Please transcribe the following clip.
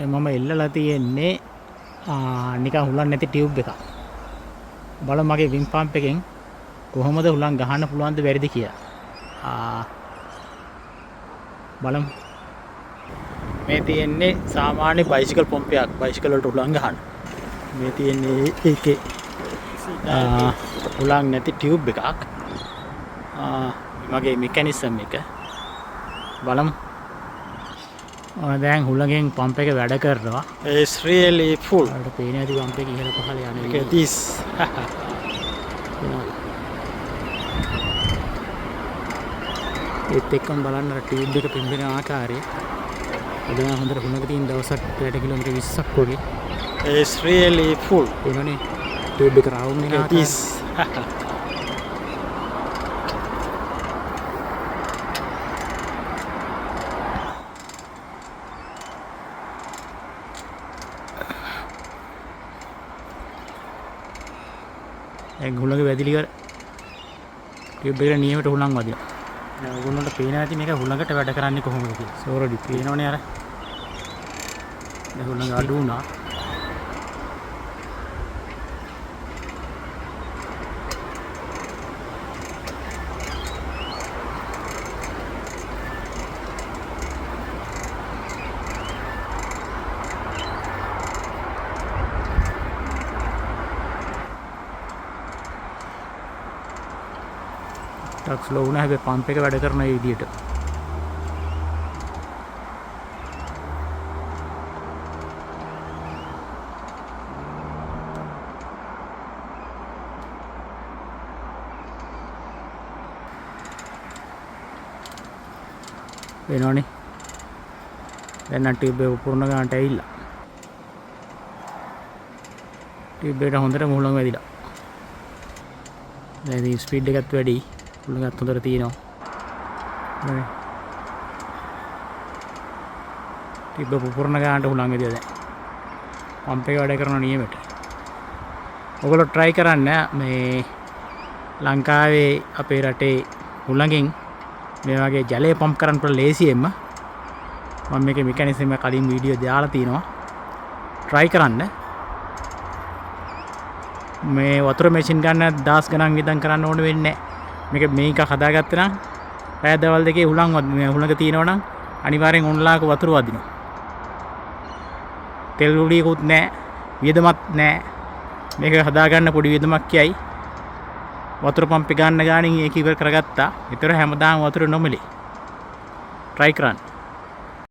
මම එල්ලලා තියෙන්නේ නිකන් හුලන් නැති ටියුබ් එකක්. බලමු මගේ විම් පම්ප් එකෙන් කොහොමද හුලන් ගහන්න පුළුවන්ද බැරිද කියලා. බලමු. මේ තියෙන්නේ සාමාන්‍ය බයිසිකල් පම්පයක්. බයිසිකල් වලට හුලන් ගහන්න. මේ තියෙන්නේ ඒකේ හුලන් නැති ටියුබ් එකක්. මගේ මෙකැනිසම් එක. බලමු. දැන් හුලගෙන් පම්ප් එක වැඩ කරනවා. It's really full. අපිට පේන්නේ නැති පම්ප් එක ඉහළ පහළ යන්නේ. Look at this. ඒත් එක්කම බලන්න අර ටියුබ් එක පිම්බෙන ආකාරය. අද නම් හොඳට හුලඟ තියෙන දවසක් 30 කිලෝමීටර් 20ක් වගේ. It's really full. එනනේ ටියුබ් එක රවුම් වෙන ආකාරය. හුලඟ වැදිලි කර ටියුබ් එකට නියමට හුලං වදිනවා. දැන් ඔයගොල්ලන්ට පේනවා ඇති මේක හුලඟට වැඩ කරන්නේ කොහොමද කියලා. සෝරඩි පේනවනේ අර. දැන් හුලඟ අඩු වුණා. ටක් ස්ලෝ වුණා හැබැයි පම්ප් එක වැඩ කරන ඒ විදියට. වෙනවනේ. දැන් නම් ටියුබ් එක පුරන ගන්නට ඇවිල්ලා. ටියුබ් එකට හොඳට මුහුලන් වැදිලා. දැන් ඉතින් ස්පීඩ් එකත් වැඩි. හුලඟත් හොඳට තියෙනවා. හරි. ටියුබ් එක පුරන ගන්නට හුලං වැදිලා දැන්. පම්ප් එක වැඩ කරන නියමෙට. ඔයගොල්ලෝ try කරන්න මේ ලංකාවේ අපේ රටේ හුලඟෙන් මේ වගේ ජලය පම්ප් කරන්න පුළුවන් ලේසියෙන්ම. මම මේකේ මෙකැනිසම් එක කලින් වීඩියෝ දාලා තිනවා. try කරන්න. මේ වතුර මැෂින් ගන්න දහස් ගණන් වියදම් කරන්න ඕන වෙන්නේ නැහැ. මේක හදාගත්තා නම් රෑ දවල් දෙකේ හුලඟ තියෙනවා නම් අනිවාර්යෙන් ඔන්ලාක වතුර වදිනවා. තෙල් උඩියකුත් නැහැ, වියදමක් නැහැ. මේක හදාගන්න පොඩි වියදමක් කියයි. වතුර පම්ප් එක ගන්න ගානින් ඒක ඉවර කරගත්තා. ඒතර හැමදාම වතුර නොමිලේ. try කරන්න.